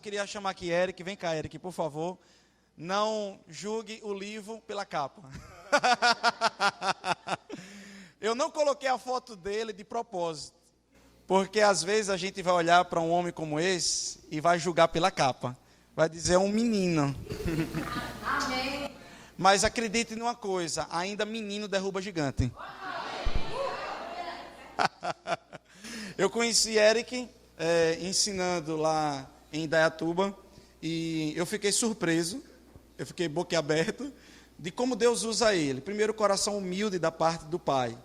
Queria chamar aqui Eric. Vem cá, Eric, por favor. Não julgue o livro pela capa. Eu não coloquei a foto dele de propósito, porque às vezes a gente vai olhar para um homem como esse e vai julgar pela capa. Vai dizer, é um menino. Amém. Mas acredite numa coisa, ainda menino derruba gigante. Eu conheci Eric ensinando lá em Indaiatuba e eu fiquei surpreso, eu fiquei boquiaberto de como Deus usa ele. Primeiro, coração humilde da parte do Pai.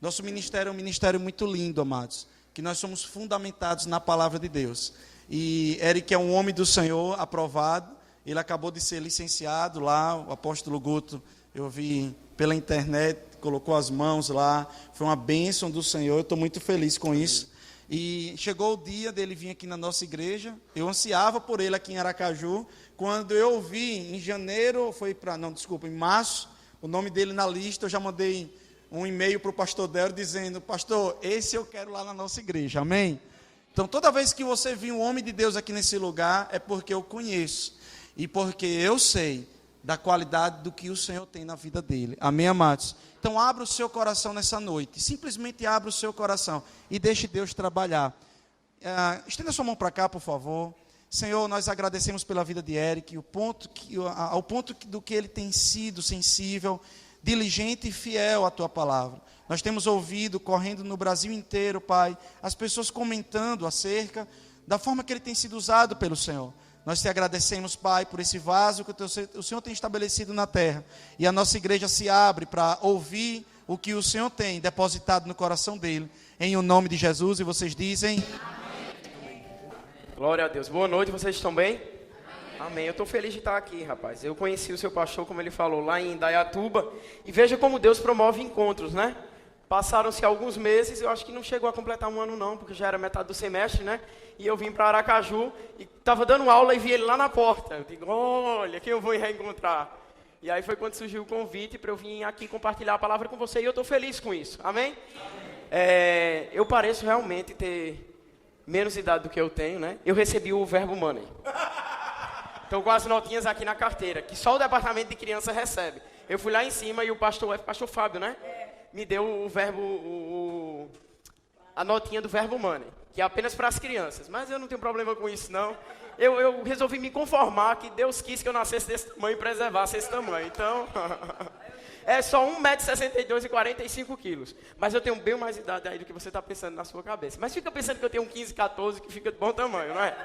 Nosso ministério é um ministério muito lindo, amados, que nós somos fundamentados na palavra de Deus. E Eric é um homem do Senhor, aprovado. Ele acabou de ser licenciado lá, o apóstolo Guto, eu vi pela internet, colocou as mãos lá, foi uma bênção do Senhor, eu estou muito feliz com isso. E chegou o dia dele vir aqui na nossa igreja, eu ansiava por ele aqui em Aracaju, quando eu vi em janeiro, em março, o nome dele na lista, eu já mandei um e-mail para o pastor Dério dizendo, pastor, esse eu quero lá na nossa igreja, amém? Então toda vez que você vir um homem de Deus aqui nesse lugar, é porque eu conheço, e porque eu sei da qualidade do que o Senhor tem na vida dele, amém, amados? Então abra o seu coração nessa noite, simplesmente abra o seu coração e deixe Deus trabalhar. Estenda sua mão para cá, por favor. Senhor, nós agradecemos pela vida de Eric, ao ponto do que ele tem sido sensível, diligente e fiel à tua palavra. Nós temos ouvido, correndo no Brasil inteiro, Pai, as pessoas comentando acerca da forma que ele tem sido usado pelo Senhor. Nós te agradecemos, Pai, por esse vaso que o Senhor tem estabelecido na terra. E a nossa igreja se abre para ouvir o que o Senhor tem depositado no coração dele. Em o nome de Jesus, e vocês dizem... Amém. Glória a Deus. Boa noite, vocês estão bem? Amém. Eu estou feliz de estar aqui, rapaz. Eu conheci o seu pastor, como ele falou, lá em Indaiatuba. E veja como Deus promove encontros, né? Passaram-se alguns meses, eu acho que não chegou a completar um ano não, porque já era metade do semestre, né? E eu vim para Aracaju e estava dando aula e vi ele lá na porta. Eu digo, olha, quem eu vou reencontrar? E aí foi quando surgiu o convite para eu vir aqui compartilhar a palavra com você e eu estou feliz com isso, amém? Eu pareço realmente ter menos idade do que eu tenho, né? Eu recebi o verbo money. Estou com as notinhas aqui na carteira, que só o departamento de criança recebe. Eu fui lá em cima e o pastor Fábio, né? Me deu o verbo, a notinha do verbo money, que é apenas para as crianças. Mas eu não tenho problema com isso, não. Eu resolvi me conformar que Deus quis que eu nascesse desse tamanho e preservasse esse tamanho. Então, é só 1,62 m e 45 quilos. Mas eu tenho bem mais idade aí do que você está pensando na sua cabeça. Mas fica pensando que eu tenho 15, 14, que fica de bom tamanho, não é?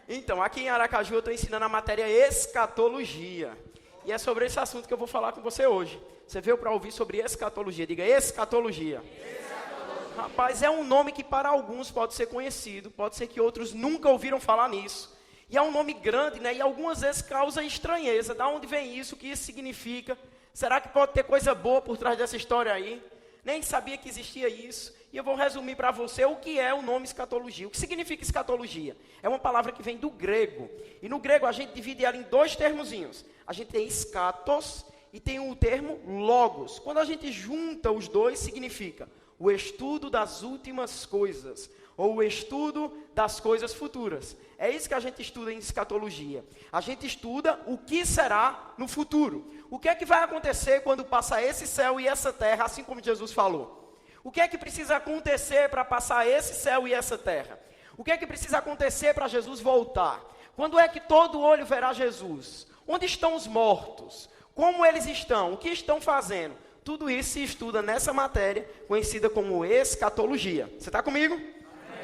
Então, aqui em Aracaju eu estou ensinando a matéria escatologia. E é sobre esse assunto que eu vou falar com você hoje. Você veio para ouvir sobre escatologia. Diga, escatologia. Escatologia. Rapaz, é um nome que para alguns pode ser conhecido, pode ser que outros nunca ouviram falar nisso. E é um nome grande, né? E algumas vezes causa estranheza. Da onde vem isso? O que isso significa? Será que pode ter coisa boa por trás dessa história aí? Nem sabia que existia isso. E eu vou resumir para você o que é o nome escatologia. O que significa escatologia? É uma palavra que vem do grego. E no grego a gente divide ela em dois termozinhos. A gente tem escatos e tem o termo logos. Quando a gente junta os dois, significa o estudo das últimas coisas, ou o estudo das coisas futuras. É isso que a gente estuda em escatologia. A gente estuda o que será no futuro. O que é que vai acontecer quando passar esse céu e essa terra, assim como Jesus falou? O que é que precisa acontecer para passar esse céu e essa terra? O que é que precisa acontecer para Jesus voltar? Quando é que todo olho verá Jesus? Onde estão os mortos? Como eles estão? O que estão fazendo? Tudo isso se estuda nessa matéria, conhecida como escatologia. Você está comigo?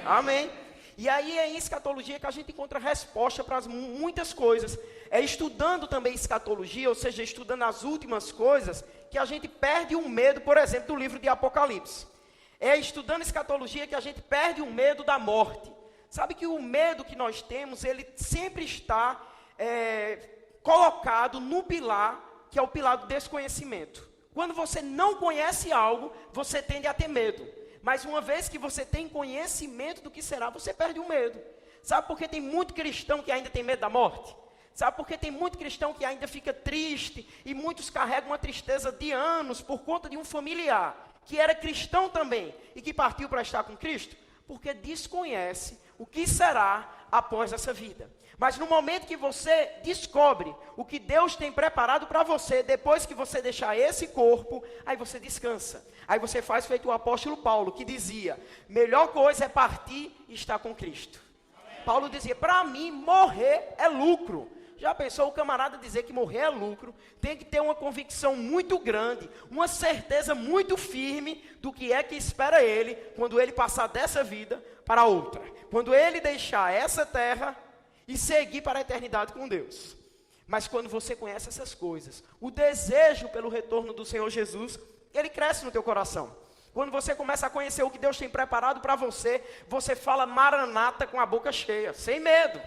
Amém. E aí é em escatologia que a gente encontra resposta para muitas coisas. É estudando também escatologia, ou seja, estudando as últimas coisas, que a gente perde o medo, por exemplo, do livro de Apocalipse. É estudando escatologia que a gente perde o medo da morte. Sabe que o medo que nós temos, ele sempre está colocado no pilar, que é o pilar do desconhecimento. Quando você não conhece algo, você tende a ter medo. Mas uma vez que você tem conhecimento do que será, você perde o medo. Sabe por que tem muito cristão que ainda tem medo da morte? Sabe por que tem muito cristão que ainda fica triste? E muitos carregam uma tristeza de anos por conta de um familiar que era cristão também e que partiu para estar com Cristo? Porque desconhece o que será após essa vida. Mas no momento que você descobre o que Deus tem preparado para você, depois que você deixar esse corpo, aí você descansa. Aí você faz feito o apóstolo Paulo, que dizia, melhor coisa é partir e estar com Cristo. Paulo dizia, para mim morrer é lucro. Já pensou o camarada dizer que morrer é lucro? Tem que ter uma convicção muito grande, uma certeza muito firme do que é que espera ele quando ele passar dessa vida para outra. Quando ele deixar essa terra e seguir para a eternidade com Deus. Mas quando você conhece essas coisas, o desejo pelo retorno do Senhor Jesus, ele cresce no teu coração. Quando você começa a conhecer o que Deus tem preparado para você, você fala maranata com a boca cheia, sem medo.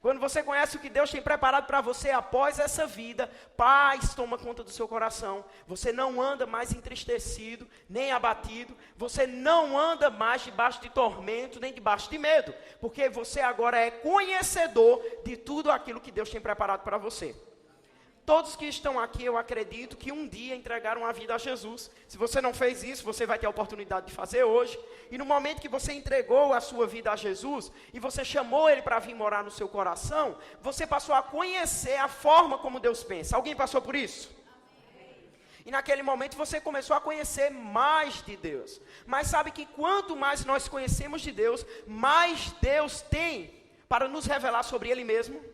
Quando você conhece o que Deus tem preparado para você após essa vida, paz toma conta do seu coração. Você não anda mais entristecido, nem abatido. Você não anda mais debaixo de tormento, nem debaixo de medo. Porque você agora é conhecedor de tudo aquilo que Deus tem preparado para você. Todos que estão aqui, eu acredito que um dia entregaram a vida a Jesus. Se você não fez isso, você vai ter a oportunidade de fazer hoje. E no momento que você entregou a sua vida a Jesus, e você chamou Ele para vir morar no seu coração, você passou a conhecer a forma como Deus pensa. Alguém passou por isso? E naquele momento você começou a conhecer mais de Deus. Mas sabe que quanto mais nós conhecemos de Deus, mais Deus tem para nos revelar sobre Ele mesmo.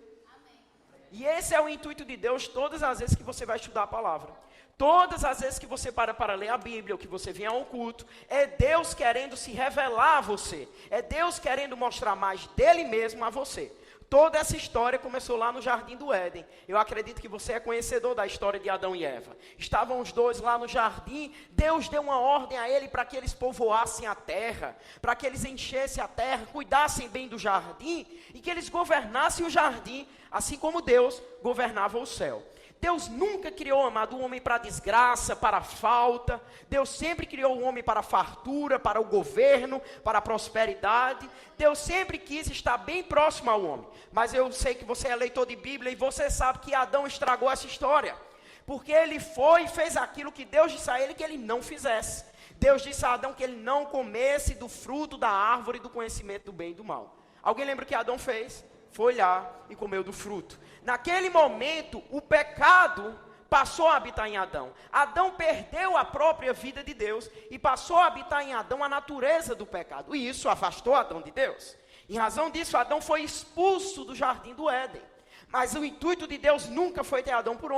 E esse é o intuito de Deus todas as vezes que você vai estudar a palavra. Todas as vezes que você para ler a Bíblia, ou que você vem a um culto, é Deus querendo se revelar a você. É Deus querendo mostrar mais dele mesmo a você. Toda essa história começou lá no Jardim do Éden. Eu acredito que você é conhecedor da história de Adão e Eva. Estavam os dois lá no jardim, Deus deu uma ordem a ele para que eles povoassem a terra, para que eles enchessem a terra, cuidassem bem do jardim, e que eles governassem o jardim, assim como Deus governava o céu. Deus nunca criou, amado, o homem para desgraça, para falta. Deus sempre criou o homem para a fartura, para o governo, para a prosperidade. Deus sempre quis estar bem próximo ao homem. Mas eu sei que você é leitor de Bíblia e você sabe que Adão estragou essa história. Porque ele foi e fez aquilo que Deus disse a ele que ele não fizesse. Deus disse a Adão que ele não comesse do fruto da árvore do conhecimento do bem e do mal. Alguém lembra o que Adão fez? Foi lá e comeu do fruto. Naquele momento, o pecado passou a habitar em Adão. Adão perdeu a própria vida de Deus e passou a habitar em Adão a natureza do pecado. E isso afastou Adão de Deus. Em razão disso, Adão foi expulso do jardim do Éden. Mas o intuito de Deus nunca foi ter Adão por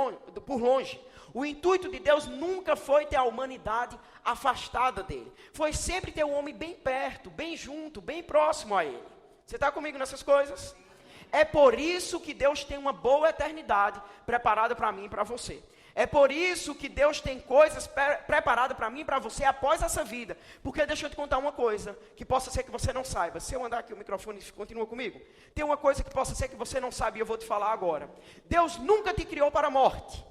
longe. O intuito de Deus nunca foi ter a humanidade afastada dele. Foi sempre ter o homem bem perto, bem junto, bem próximo a ele. Você está comigo nessas coisas? É por isso que Deus tem uma boa eternidade preparada para mim e para você. É por isso que Deus tem coisas preparadas para mim e para você após essa vida. Porque deixa eu te contar uma coisa que possa ser que você não saiba. Se eu andar aqui o microfone, continua comigo. Tem uma coisa que possa ser que você não sabe e eu vou te falar agora. Deus nunca te criou para a morte.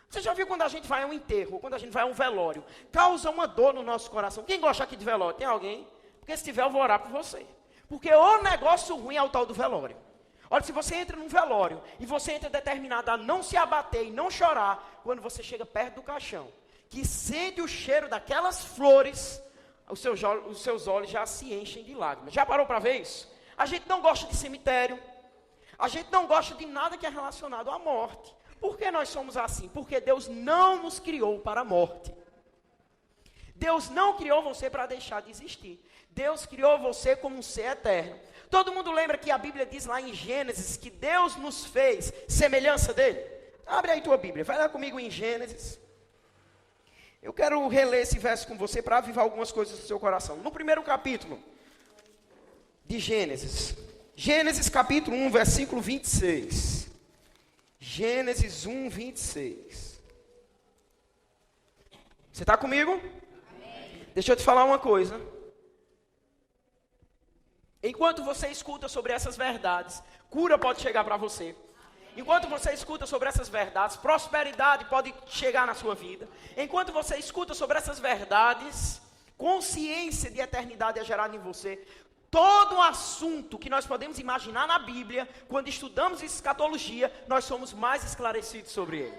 Você já viu quando a gente vai a um enterro, quando a gente vai a um velório, causa uma dor no nosso coração. Quem gosta aqui de velório? Tem alguém? Porque se tiver eu vou orar por você. Porque o negócio ruim é o tal do velório. Olha, se você entra num velório e você entra determinado a não se abater e não chorar, quando você chega perto do caixão, que sente o cheiro daquelas flores, os seus olhos já se enchem de lágrimas. Já parou para ver isso? A gente não gosta de cemitério, a gente não gosta de nada que é relacionado à morte. Por que nós somos assim? Porque Deus não nos criou para a morte. Deus não criou você para deixar de existir. Deus criou você como um ser eterno. Todo mundo lembra que a Bíblia diz lá em Gênesis que Deus nos fez semelhança dele? Abre aí tua Bíblia, vai lá comigo em Gênesis. Eu quero reler esse verso com você para avivar algumas coisas do seu coração. No primeiro capítulo de Gênesis. Gênesis capítulo 1, versículo 26. Gênesis 1, 26. Você está comigo? Amém. Deixa eu te falar uma coisa. Enquanto você escuta sobre essas verdades, cura pode chegar para você. Enquanto você escuta sobre essas verdades, prosperidade pode chegar na sua vida. Enquanto você escuta sobre essas verdades, consciência de eternidade é gerada em você. Todo assunto que nós podemos imaginar na Bíblia, quando estudamos escatologia, nós somos mais esclarecidos sobre ele.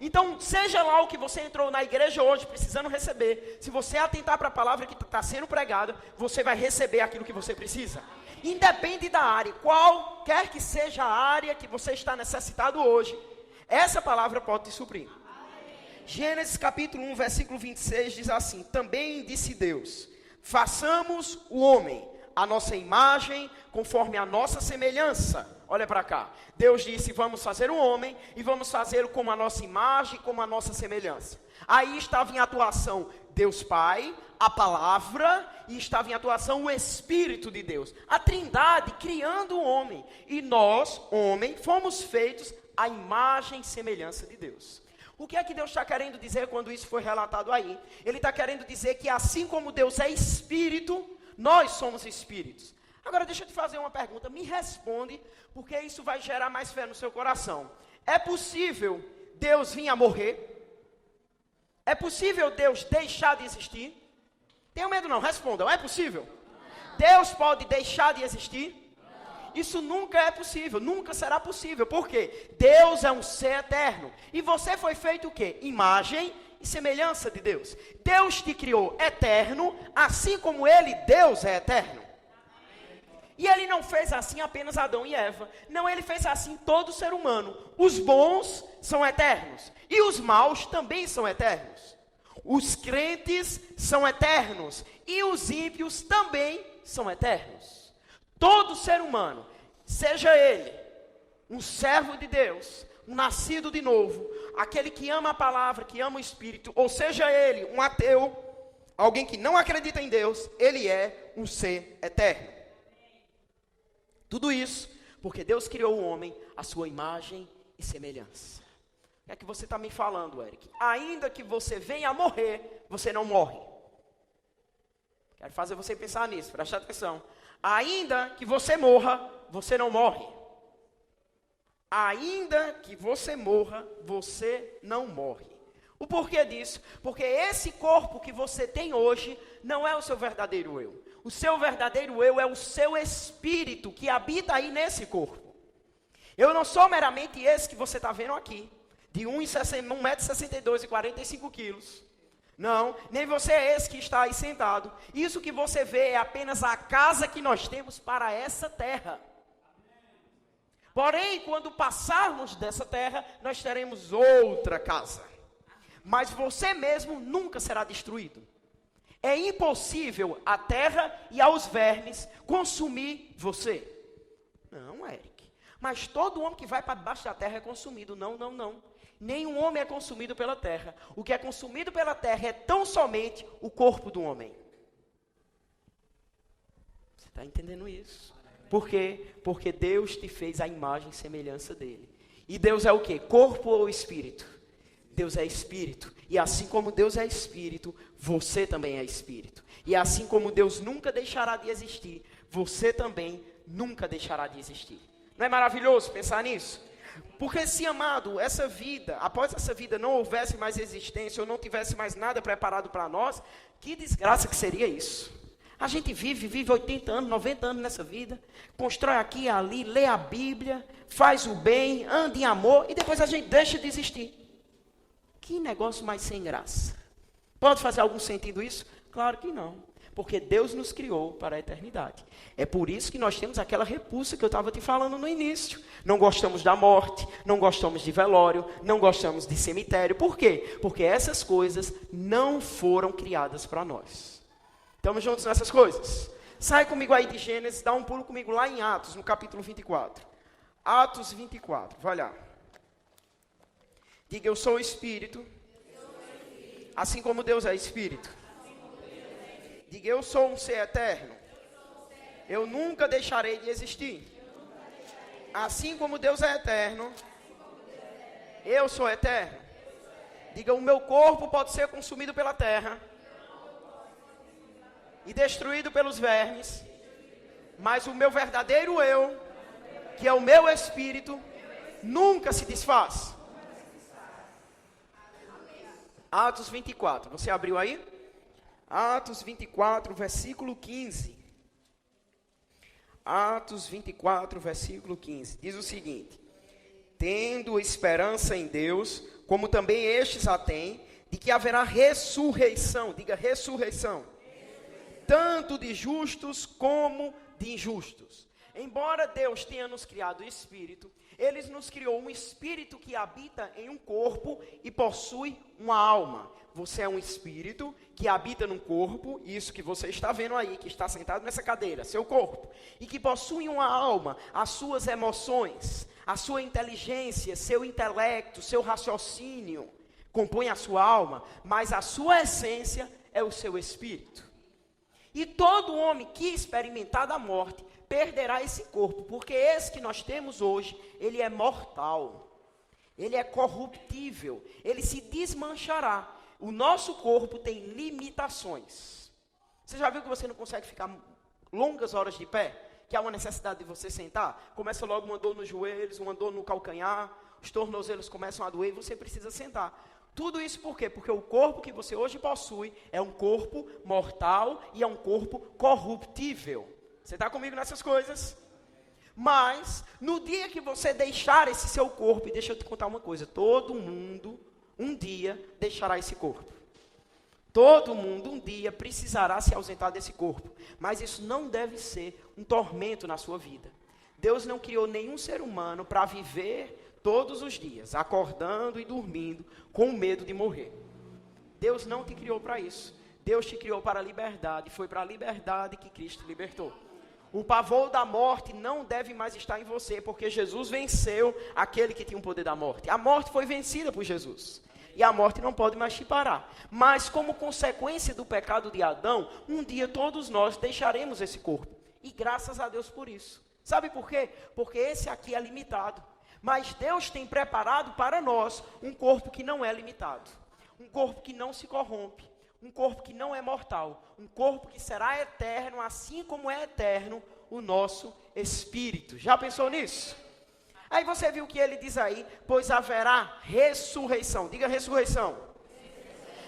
Então, seja lá o que você entrou na igreja hoje precisando receber, se você atentar para a palavra que está sendo pregada, você vai receber aquilo que você precisa. Independe da área, qualquer que seja a área que você está necessitado hoje, essa palavra pode te suprir. Gênesis capítulo 1, versículo 26 diz assim: também disse Deus, façamos o homem a nossa imagem, conforme a nossa semelhança. Olha para cá, Deus disse, vamos fazer o homem, e vamos fazê-lo como a nossa imagem, como a nossa semelhança. Aí estava em atuação Deus Pai, a palavra, e estava em atuação o Espírito de Deus, a Trindade criando o homem, e nós, homem, fomos feitos à imagem e semelhança de Deus. O que é que Deus está querendo dizer quando isso foi relatado aí? Ele está querendo dizer que assim como Deus é Espírito, nós somos Espíritos. Agora deixa eu te fazer uma pergunta, me responde, porque isso vai gerar mais fé no seu coração. É possível Deus vir a morrer? É possível Deus deixar de existir? Tenha medo não, respondam, é possível? Deus pode deixar de existir? Isso nunca é possível, nunca será possível. Por quê? Deus é um ser eterno. E você foi feito o quê? Imagem e semelhança de Deus. Deus te criou eterno, assim como Ele, Deus, é eterno. E Ele não fez assim apenas Adão e Eva. Não, Ele fez assim todo ser humano. Os bons são eternos. E os maus também são eternos. Os crentes são eternos. E os ímpios também são eternos. Todo ser humano, seja ele um servo de Deus, um nascido de novo, aquele que ama a palavra, que ama o Espírito, ou seja ele um ateu, alguém que não acredita em Deus, ele é um ser eterno. Tudo isso porque Deus criou o homem à sua imagem e semelhança. O que é que você está me falando, Eric? Ainda que você venha a morrer, você não morre. Quero fazer você pensar nisso, preste atenção. Ainda que você morra, você não morre. Ainda que você morra, você não morre. O porquê disso? Porque esse corpo que você tem hoje não é o seu verdadeiro eu. O seu verdadeiro eu é o seu espírito que habita aí nesse corpo. Eu não sou meramente esse que você está vendo aqui, de 1,62 m e 45 quilos. Não, nem você é esse que está aí sentado. Isso que você vê é apenas a casa que nós temos para essa terra. Porém, quando passarmos dessa terra, nós teremos outra casa. Mas você mesmo nunca será destruído. É impossível a terra e aos vermes consumir você. Não, Eric. Mas todo homem que vai para debaixo da terra é consumido. Não, não, não. Nenhum homem é consumido pela terra. O que é consumido pela terra é tão somente o corpo do homem. Você está entendendo isso? Por quê? Porque Deus te fez a imagem e semelhança dele. E Deus é o quê? Corpo ou espírito? Deus é espírito. E assim como Deus é espírito, você também é espírito. E assim como Deus nunca deixará de existir, você também nunca deixará de existir. Não é maravilhoso pensar nisso? Porque se, amado, essa vida, após essa vida não houvesse mais existência, ou não tivesse mais nada preparado para nós, que desgraça que seria isso? A gente vive 80 anos, 90 anos nessa vida, constrói aqui e ali, lê a Bíblia, faz o bem, anda em amor, e depois a gente deixa de existir. Que negócio mais sem graça. Pode fazer algum sentido isso? Claro que não. Porque Deus nos criou para a eternidade. É por isso que nós temos aquela repulsa que eu estava te falando no início. Não gostamos da morte, não gostamos de velório, não gostamos de cemitério. Por quê? Porque essas coisas não foram criadas para nós. Estamos juntos nessas coisas? Sai comigo aí de Gênesis, dá um pulo comigo lá em Atos, no capítulo 24. Atos 24, vai lá. Diga, eu sou o Espírito, assim como Deus é Espírito. Diga, eu sou um ser eterno. Eu nunca deixarei de existir. Assim como Deus é eterno, eu sou eterno. Diga, o meu corpo pode ser consumido pela terra e destruído pelos vermes, mas o meu verdadeiro eu, que é o meu espírito, nunca se desfaz. Atos 24, você abriu aí? Atos 24, versículo 15. Atos 24, versículo 15. Diz o seguinte: tendo esperança em Deus, como também estes a têm, de que haverá ressurreição, diga ressurreição, tanto de justos como de injustos. Embora Deus tenha nos criado espírito, Ele nos criou um espírito que habita em um corpo e possui uma alma. Você é um espírito que habita num corpo, isso que você está vendo aí, que está sentado nessa cadeira, seu corpo, e que possui uma alma, as suas emoções, a sua inteligência, seu intelecto, seu raciocínio, compõe a sua alma, mas a sua essência é o seu espírito. E todo homem que experimentar da morte, perderá esse corpo, porque esse que nós temos hoje, ele é mortal, ele é corruptível, ele se desmanchará. O nosso corpo tem limitações. Você já viu que você não consegue ficar longas horas de pé? Que há uma necessidade de você sentar? Começa logo uma dor nos joelhos, uma dor no calcanhar, os tornozelos começam a doer e você precisa sentar. Tudo isso por quê? Porque o corpo que você hoje possui é um corpo mortal e é um corpo corruptível. Você está comigo nessas coisas? Mas, no dia que você deixar esse seu corpo, e deixa eu te contar uma coisa, todo mundo um dia deixará esse corpo. Todo mundo um dia precisará se ausentar desse corpo. Mas isso não deve ser um tormento na sua vida. Deus não criou nenhum ser humano para viver todos os dias, acordando e dormindo, com medo de morrer. Deus não te criou para isso. Deus te criou para a liberdade. Foi para a liberdade que Cristo te libertou. O pavor da morte não deve mais estar em você, porque Jesus venceu aquele que tinha o poder da morte. A morte foi vencida por Jesus. E a morte não pode mais te parar. Mas como consequência do pecado de Adão, um dia todos nós deixaremos esse corpo. E graças a Deus por isso. Sabe por quê? Porque esse aqui é limitado. Mas Deus tem preparado para nós um corpo que não é limitado. Um corpo que não se corrompe. Um corpo que não é mortal. Um corpo que será eterno, assim como é eterno o nosso espírito. Já pensou nisso? Aí você viu que ele diz aí, pois haverá ressurreição. Diga ressurreição.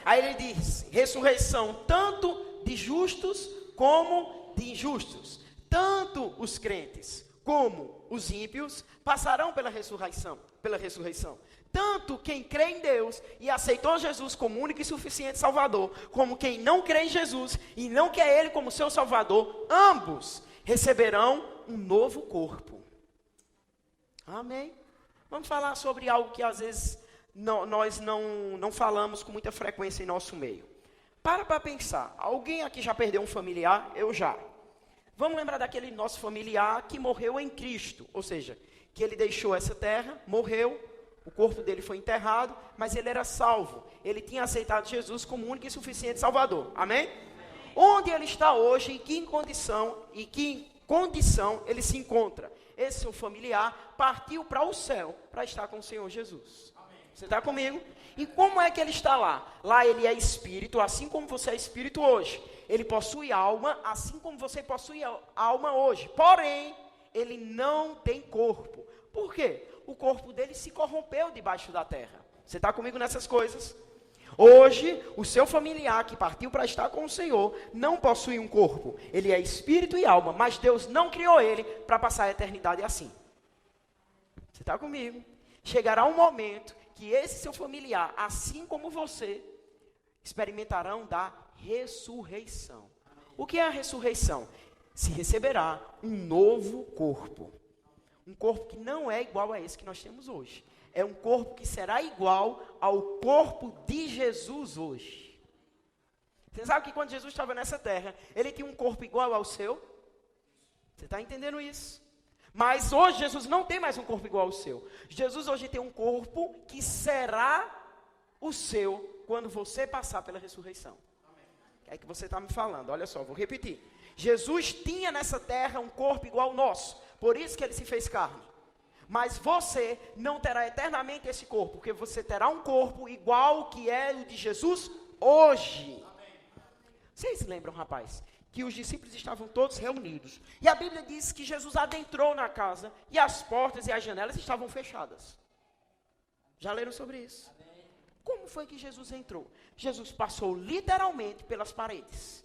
Aí ele diz, ressurreição tanto de justos como de injustos. Tanto os crentes como os ímpios passarão pela ressurreição. Tanto quem crê em Deus e aceitou Jesus como único e suficiente Salvador, como quem não crê em Jesus e não quer Ele como seu Salvador, ambos receberão um novo corpo. Amém? Vamos falar sobre algo que às vezes nós não falamos com muita frequência em nosso meio. Para pensar, alguém aqui já perdeu um familiar? Eu já. Vamos lembrar daquele nosso familiar que morreu em Cristo, ou seja, que ele deixou essa terra, morreu, o corpo dele foi enterrado, mas ele era salvo. Ele tinha aceitado Jesus como único e suficiente Salvador. Amém? Onde ele está hoje, em que condição ele se encontra? Esse seu familiar partiu para o céu para estar com o Senhor Jesus. Amém. Você está comigo? E como é que ele está lá? Lá ele é espírito, assim como você é espírito hoje. Ele possui alma, assim como você possui alma hoje. Porém, ele não tem corpo. Por quê? O corpo dele se corrompeu debaixo da terra. Você está comigo nessas coisas? Hoje, o seu familiar que partiu para estar com o Senhor não possui um corpo. Ele é espírito e alma, mas Deus não criou ele para passar a eternidade assim. Você está comigo? Chegará um momento que esse seu familiar, assim como você, experimentarão da ressurreição. O que é a ressurreição? Se receberá um novo corpo. Um corpo que não é igual a esse que nós temos hoje. É um corpo que será igual ao corpo de Jesus hoje. Você sabe que quando Jesus estava nessa terra, ele tinha um corpo igual ao seu? Você está entendendo isso? Mas hoje Jesus não tem mais um corpo igual ao seu. Jesus hoje tem um corpo que será o seu quando você passar pela ressurreição. É que você está me falando, olha só, vou repetir. Jesus tinha nessa terra um corpo igual ao nosso, por isso que ele se fez carne. Mas você não terá eternamente esse corpo, porque você terá um corpo igual ao que é o de Jesus hoje. Vocês lembram, rapaz, que os discípulos estavam todos reunidos. E a Bíblia diz que Jesus adentrou na casa e as portas e as janelas estavam fechadas. Já leram sobre isso? Como foi que Jesus entrou? Jesus passou literalmente pelas paredes.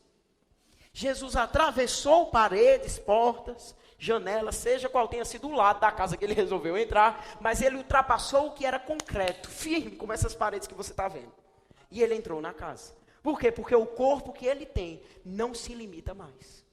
Jesus atravessou paredes, portas, janela, seja qual tenha sido o lado da casa que ele resolveu entrar, mas ele ultrapassou o que era concreto, firme, como essas paredes que você está vendo. E ele entrou na casa. Por quê? Porque o corpo que ele tem não se limita mais.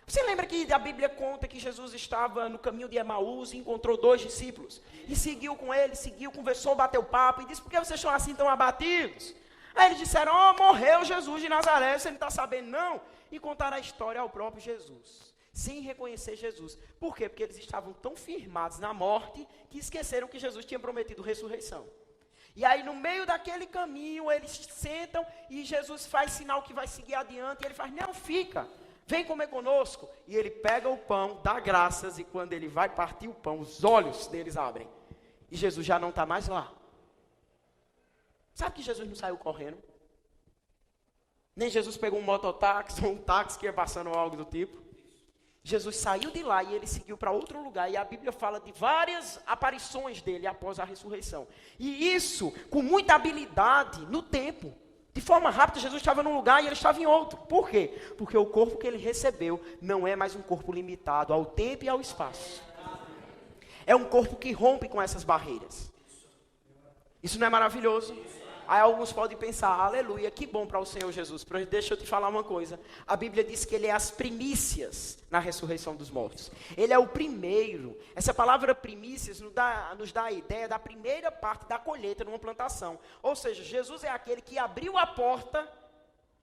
Você lembra que a Bíblia conta que Jesus estava no caminho de Emaús e encontrou 2 discípulos? E seguiu com eles, conversou, bateu papo e disse, por que vocês estão assim tão abatidos? Aí eles disseram, morreu Jesus de Nazaré, você não está sabendo não? E contaram a história ao próprio Jesus, sem reconhecer Jesus. Por quê? Porque eles estavam tão firmados na morte, que esqueceram que Jesus tinha prometido ressurreição. E aí no meio daquele caminho, eles sentam e Jesus faz sinal que vai seguir adiante, e ele faz, não, fica. Vem comer conosco. E ele pega o pão, dá graças, e quando ele vai partir o pão, os olhos deles abrem. E Jesus já não está mais lá. Sabe que Jesus não saiu correndo? Nem Jesus pegou um mototáxi ou um táxi que ia passando ou algo do tipo. Jesus saiu de lá e ele seguiu para outro lugar. E a Bíblia fala de várias aparições dele após a ressurreição. E isso com muita habilidade no tempo. De forma rápida, Jesus estava num lugar e ele estava em outro. Por quê? Porque o corpo que ele recebeu não é mais um corpo limitado ao tempo e ao espaço. É um corpo que rompe com essas barreiras. Isso não é maravilhoso? Aí alguns podem pensar, aleluia, que bom para o Senhor Jesus. Deixa eu te falar uma coisa. A Bíblia diz que ele é as primícias na ressurreição dos mortos. Ele é o primeiro. Essa palavra primícias nos dá a ideia da primeira parte da colheita numa plantação. Ou seja, Jesus é aquele que abriu a porta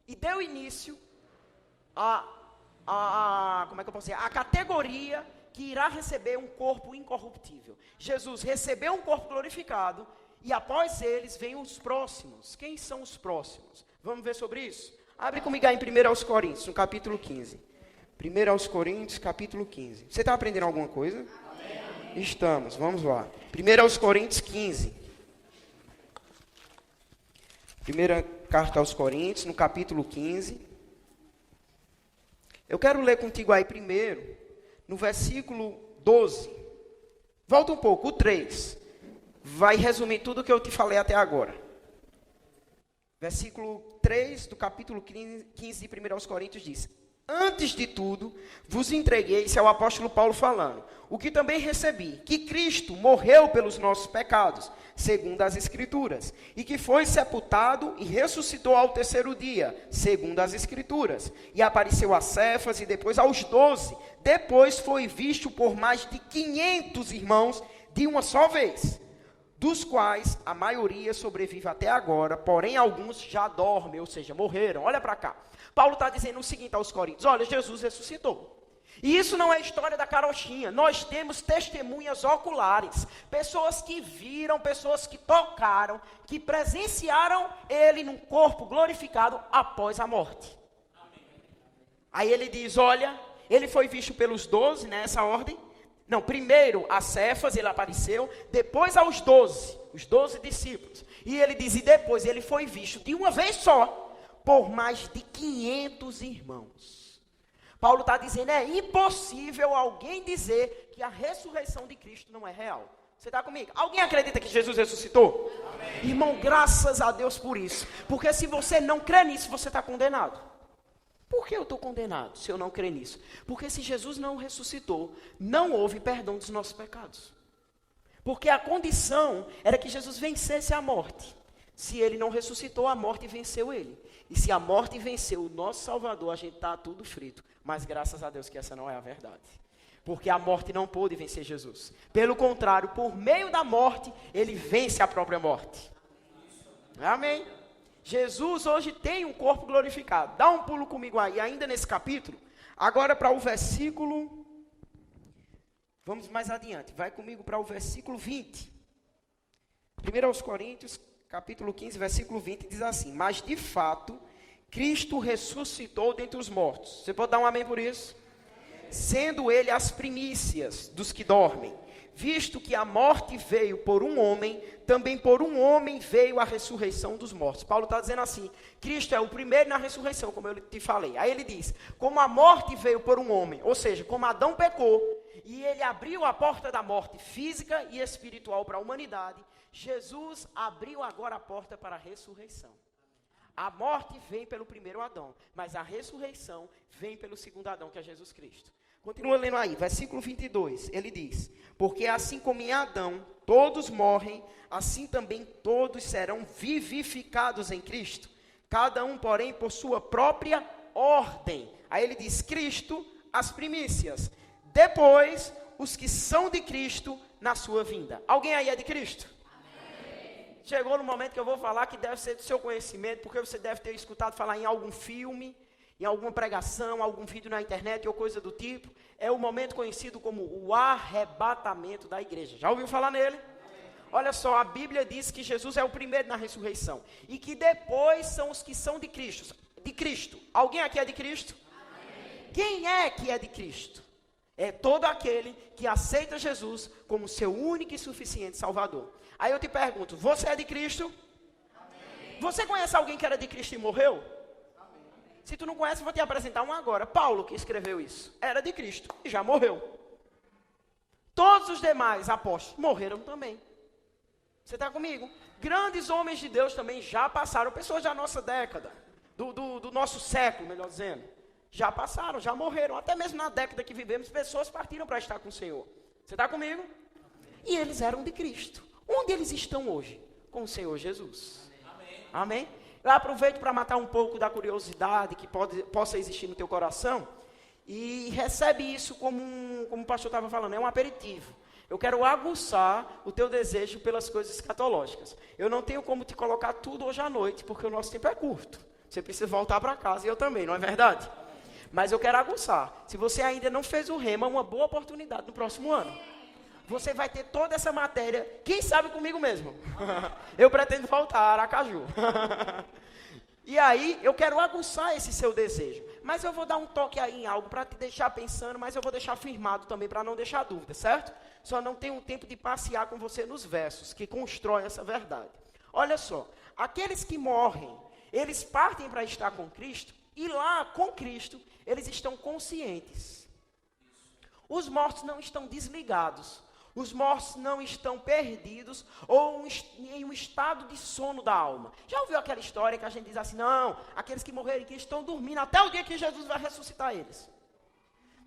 e deu início como é que eu posso dizer? A categoria que irá receber um corpo incorruptível. Jesus recebeu um corpo glorificado. E após eles, vêm os próximos. Quem são os próximos? Vamos ver sobre isso? Abre comigo aí em 1 Coríntios, no capítulo 15. 1 Coríntios, capítulo 15. Você está aprendendo alguma coisa? Amém. Estamos, vamos lá. 1 Coríntios 15. Primeira carta aos Coríntios, no capítulo 15. Eu quero ler contigo aí primeiro, no versículo 12. Volta um pouco, o 3. Vai resumir tudo o que eu te falei até agora. Versículo 3 do capítulo 15 de 1 Coríntios diz: antes de tudo, vos entreguei, esse é o apóstolo Paulo falando, o que também recebi, que Cristo morreu pelos nossos pecados, segundo as Escrituras, e que foi sepultado e ressuscitou ao 3º dia, segundo as Escrituras, e apareceu a Cefas e depois aos 12, depois foi visto por mais de 500 irmãos de uma só vez, dos quais a maioria sobrevive até agora, porém alguns já dormem, ou seja, morreram. Olha para cá. Paulo está dizendo o seguinte aos Coríntios: olha, Jesus ressuscitou. E isso não é história da carochinha. Nós temos testemunhas oculares. Pessoas que viram, pessoas que tocaram, que presenciaram ele num corpo glorificado após a morte. Aí ele diz, olha, ele foi visto pelos 12, nessa ordem. Não, primeiro a Cefas, ele apareceu, depois aos 12, os 12 discípulos. E ele diz, e depois ele foi visto de uma vez só, por mais de 500 irmãos. Paulo está dizendo, é impossível alguém dizer que a ressurreição de Cristo não é real. Você está comigo? Alguém acredita que Jesus ressuscitou? Amém. Irmão, graças a Deus por isso. Porque se você não crê nisso, você está condenado. Por que eu estou condenado se eu não crer nisso? Porque se Jesus não ressuscitou, não houve perdão dos nossos pecados. Porque a condição era que Jesus vencesse a morte. Se ele não ressuscitou, a morte venceu ele. E se a morte venceu o nosso Salvador, a gente está tudo frito. Mas graças a Deus que essa não é a verdade. Porque a morte não pôde vencer Jesus. Pelo contrário, por meio da morte, ele vence a própria morte. Amém? Jesus hoje tem um corpo glorificado. Dá um pulo comigo aí, ainda nesse capítulo. Agora para o versículo... Vamos mais adiante. Vai comigo para o versículo 20. 1 Coríntios, capítulo 15, versículo 20, diz assim: mas de fato, Cristo ressuscitou dentre os mortos. Você pode dar um amém por isso? Sendo ele as primícias dos que dormem. Visto que a morte veio por um homem, também por um homem veio a ressurreição dos mortos. Paulo está dizendo assim, Cristo é o primeiro na ressurreição, como eu te falei. Aí ele diz, como a morte veio por um homem, ou seja, como Adão pecou, e ele abriu a porta da morte física e espiritual para a humanidade, Jesus abriu agora a porta para a ressurreição. A morte vem pelo primeiro Adão, mas a ressurreição vem pelo segundo Adão, que é Jesus Cristo. Continua lendo aí, versículo 22, ele diz: porque assim como em Adão todos morrem, assim também todos serão vivificados em Cristo, cada um, porém, por sua própria ordem. Aí ele diz: Cristo, as primícias, depois os que são de Cristo na sua vinda. Alguém aí é de Cristo? Amém. Chegou no momento que eu vou falar que deve ser do seu conhecimento, porque você deve ter escutado falar em algum filme, em alguma pregação, algum vídeo na internet ou coisa do tipo. É o momento conhecido como o arrebatamento da igreja. Já ouviu falar nele? Olha só, a Bíblia diz que Jesus é o primeiro na ressurreição e que depois são os que são de Cristo. De Cristo. Alguém aqui é de Cristo? Amém. Quem é que é de Cristo? É todo aquele que aceita Jesus como seu único e suficiente Salvador. Aí eu te pergunto, você é de Cristo? Amém. Você conhece alguém que era de Cristo e morreu? Se tu não conhece, eu vou te apresentar um agora. Paulo, que escreveu isso, era de Cristo e já morreu. Todos os demais apóstolos morreram também. Você está comigo? Grandes homens de Deus também já passaram. Pessoas da nossa década, do nosso século, melhor dizendo. Já passaram, já morreram. Até mesmo na década que vivemos, pessoas partiram para estar com o Senhor. Você está comigo? E eles eram de Cristo. Onde eles estão hoje? Com o Senhor Jesus. Amém? Amém? Eu aproveito para matar um pouco da curiosidade que possa existir no teu coração e recebe isso como o pastor estava falando, é um aperitivo. Eu quero aguçar o teu desejo pelas coisas escatológicas. Eu não tenho como te colocar tudo hoje à noite, porque o nosso tempo é curto. Você precisa voltar para casa e eu também, não é verdade? Mas eu quero aguçar. Se você ainda não fez o rema, uma boa oportunidade no próximo ano. Você vai ter toda essa matéria, quem sabe comigo mesmo. Eu pretendo voltar a Aracaju. E aí, eu quero aguçar esse seu desejo. Mas eu vou dar um toque aí em algo para te deixar pensando, mas eu vou deixar firmado também para não deixar dúvida, certo? Só não tenho tempo de passear com você nos versos que constroem essa verdade. Olha só, aqueles que morrem, eles partem para estar com Cristo, e lá, com Cristo, eles estão conscientes. Os mortos não estão desligados. Os mortos não estão perdidos ou em um estado de sono da alma. Já ouviu aquela história que a gente diz assim, não, aqueles que morreram aqui estão dormindo até o dia que Jesus vai ressuscitar eles.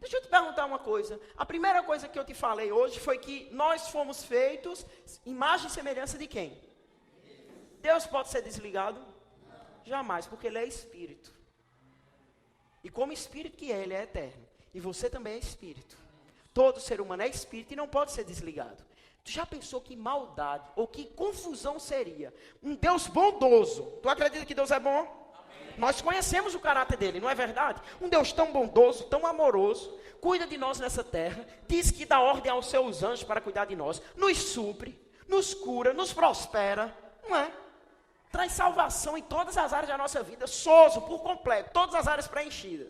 Deixa eu te perguntar uma coisa. A primeira coisa que eu te falei hoje foi que nós fomos feitos imagem e semelhança de quem? Deus pode ser desligado? Jamais, porque Ele é Espírito. E como Espírito que é, Ele é eterno. E você também é Espírito. Todo ser humano é espírito e não pode ser desligado. Tu já pensou que maldade ou que confusão seria um Deus bondoso? Tu acredita que Deus é bom? Amém. Nós conhecemos o caráter dele, não é verdade? Um Deus tão bondoso, tão amoroso, cuida de nós nessa terra, diz que dá ordem aos seus anjos para cuidar de nós, nos supre, nos cura, nos prospera, não é? Traz salvação em todas as áreas da nossa vida, sozo por completo, todas as áreas preenchidas.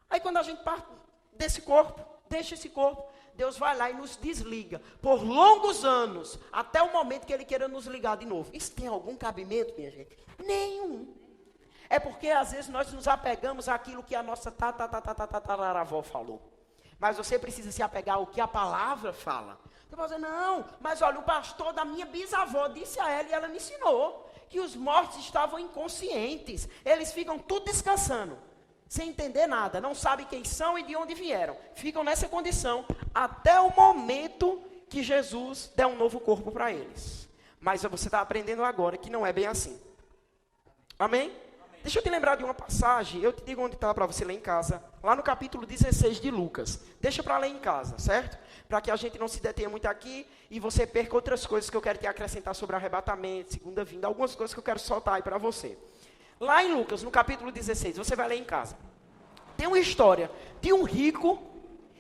Aí quando a gente parte desse corpo, deixa esse corpo, Deus vai lá e nos desliga por longos anos, até o momento que Ele queira nos ligar de novo. Isso tem algum cabimento, minha gente? Nenhum. É porque às vezes nós nos apegamos àquilo que a nossa tataravó falou. Mas você precisa se apegar ao que a palavra fala. Você pode dizer, não, mas olha, o pastor da minha bisavó disse a ela e ela me ensinou que os mortos estavam inconscientes. Eles ficam tudo descansando. Sem entender nada, não sabem quem são e de onde vieram. Ficam nessa condição até o momento que Jesus der um novo corpo para eles. Mas você está aprendendo agora que não é bem assim. Amém? Amém? Deixa eu te lembrar de uma passagem, eu te digo onde está para você ler em casa. Lá no capítulo 16 de Lucas. Deixa para ler em casa, certo? Para que a gente não se detenha muito aqui e você perca outras coisas que eu quero te acrescentar sobre arrebatamento, segunda vinda. Algumas coisas que eu quero soltar aí para você. Lá em Lucas, no capítulo 16, você vai ler em casa. Tem uma história de um rico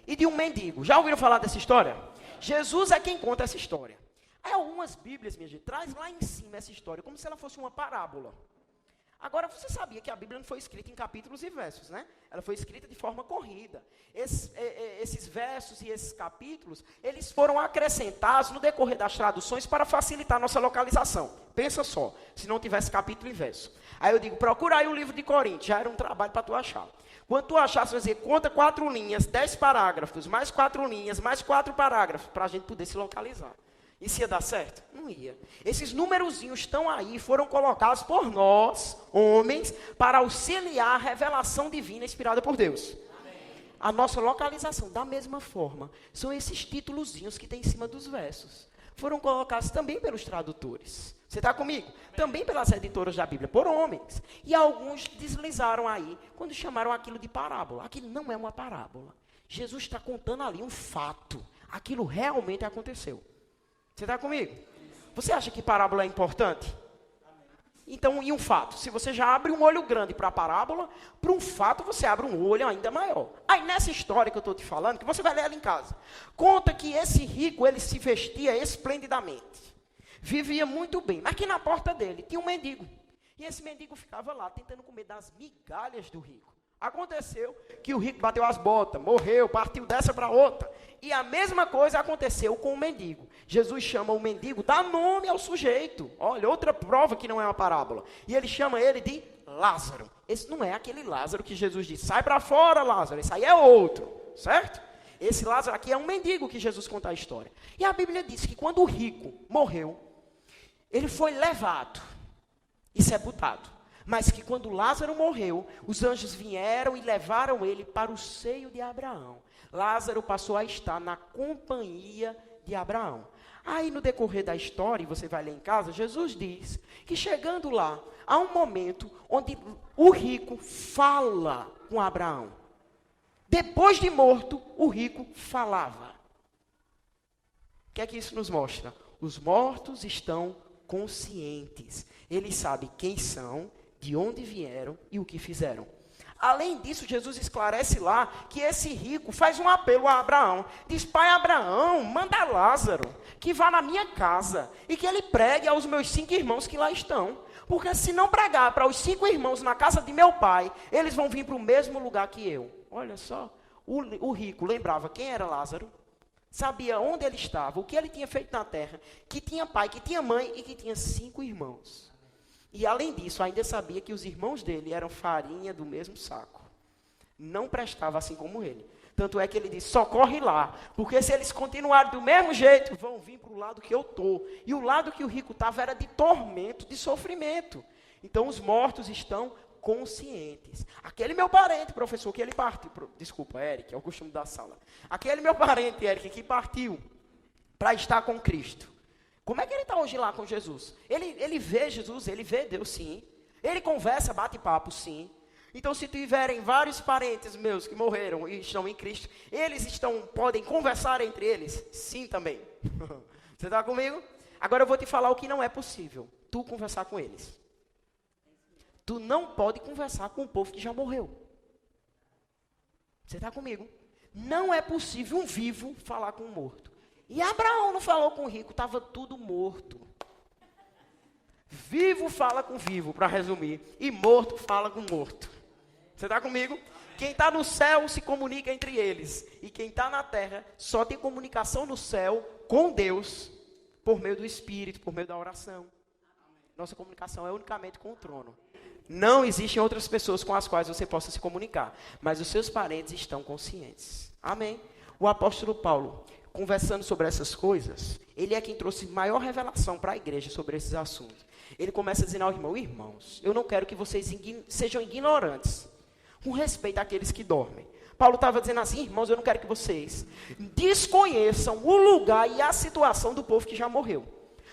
e de um mendigo. Já ouviram falar dessa história? Jesus é quem conta essa história. Aí algumas bíblias, minha gente, traz lá em cima essa história, como se ela fosse uma parábola. Agora, você sabia que a Bíblia não foi escrita em capítulos e versos, né? Ela foi escrita de forma corrida. Esses versos e esses capítulos, eles foram acrescentados no decorrer das traduções para facilitar a nossa localização. Pensa só, se não tivesse capítulo e verso. Aí eu digo, procura aí o livro de Coríntios, já era um trabalho para tu achar. Quando tu achar, você vai dizer, conta 4 linhas, 10 parágrafos, mais 4 linhas, mais 4 parágrafos, para a gente poder se localizar. Isso ia dar certo? Não ia. Esses numerozinhos estão aí, foram colocados por nós, homens, para auxiliar a revelação divina inspirada por Deus. Amém. a nossa localização. Da mesma forma, são esses títulozinhos que tem em cima dos versos. Foram colocados também pelos tradutores. Você está comigo? Também pelas editoras da Bíblia, por homens. E alguns deslizaram aí, quando chamaram aquilo de parábola. Aquilo não é uma parábola. Jesus está contando ali um fato. Aquilo realmente aconteceu. Você está comigo? Você acha que parábola é importante? Então, e um fato? Se você já abre um olho grande para a parábola, para um fato você abre um olho ainda maior. Aí nessa história que eu estou te falando, que você vai ler ela em casa, conta que esse rico, ele se vestia esplendidamente. Vivia muito bem, mas que na porta dele tinha um mendigo. E esse mendigo ficava lá, tentando comer das migalhas do rico. Aconteceu que o rico bateu as botas, morreu, partiu dessa para outra. E a mesma coisa aconteceu com o mendigo. Jesus chama o mendigo, dá nome ao sujeito. Olha, outra prova que não é uma parábola. E ele chama ele de Lázaro. Esse não é aquele Lázaro que Jesus disse, sai para fora, Lázaro. Esse aí é outro, certo? Esse Lázaro aqui é um mendigo que Jesus conta a história. E a Bíblia diz que quando o rico morreu, ele foi levado e sepultado. Mas que quando Lázaro morreu, os anjos vieram e levaram ele para o seio de Abraão. Lázaro passou a estar na companhia de Abraão. Aí no decorrer da história, e você vai ler em casa, Jesus diz que chegando lá, há um momento onde o rico fala com Abraão. Depois de morto, o rico falava. O que é que isso nos mostra? Os mortos estão conscientes. Eles sabem quem são, de onde vieram e o que fizeram. Além disso, Jesus esclarece lá que esse rico faz um apelo a Abraão. Diz, pai Abraão, manda Lázaro que vá na minha casa e que ele pregue aos meus 5 irmãos que lá estão. Porque se não pregar para os 5 irmãos na casa de meu pai, eles vão vir para o mesmo lugar que eu. Olha só, o rico lembrava quem era Lázaro, sabia onde ele estava, o que ele tinha feito na terra, que tinha pai, que tinha mãe e que tinha 5 irmãos. E além disso, ainda sabia que os irmãos dele eram farinha do mesmo saco. Não prestava assim como ele. Tanto é que ele disse, socorre lá, porque se eles continuarem do mesmo jeito, vão vir para o lado que eu estou. E o lado que o rico estava era de tormento, de sofrimento. Então os mortos estão conscientes. Aquele meu parente, professor, que ele partiu, desculpa, Eric, é o costume da sala. Aquele meu parente, Eric, que partiu para estar com Cristo. Como é que ele está hoje lá com Jesus? Ele vê Jesus, ele vê Deus, sim. Ele conversa, bate papo, sim. Então, se tiverem vários parentes meus que morreram e estão em Cristo, eles podem conversar entre eles? Sim, também. Você está comigo? Agora eu vou te falar o que não é possível. Tu conversar com eles. Tu não pode conversar com o povo que já morreu. Você está comigo? Não é possível um vivo falar com um morto. E Abraão não falou com o rico, estava tudo morto. Vivo fala com vivo, para resumir. E morto fala com morto. Você está comigo? Quem está no céu se comunica entre eles. E quem está na terra só tem comunicação no céu com Deus por meio do Espírito, por meio da oração. Nossa comunicação é unicamente com o trono. Não existem outras pessoas com as quais você possa se comunicar. Mas os seus parentes estão conscientes. Amém? O apóstolo Paulo, conversando sobre essas coisas, ele é quem trouxe maior revelação para a igreja sobre esses assuntos. Ele começa dizendo ao irmão, irmãos, eu não quero que vocês sejam ignorantes com respeito àqueles que dormem. Paulo estava dizendo assim, irmãos, eu não quero que vocês desconheçam o lugar e a situação do povo que já morreu.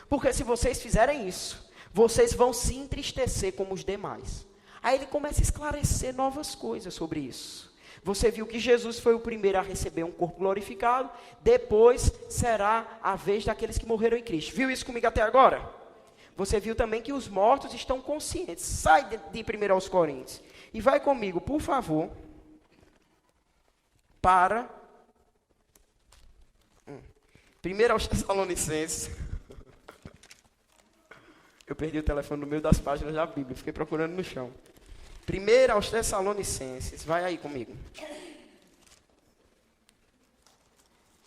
Porque se vocês fizerem isso, vocês vão se entristecer como os demais. Aí ele começa a esclarecer novas coisas sobre isso. Você viu que Jesus foi o primeiro a receber um corpo glorificado, depois será a vez daqueles que morreram em Cristo. Viu isso comigo até agora? Você viu também que os mortos estão conscientes. Sai de 1 aos Coríntios. E vai comigo, por favor, para 1 aos Tessalonicenses. Eu perdi o telefone no meio das páginas da Bíblia, fiquei procurando no chão. 1 aos Tessalonicenses, vai aí comigo.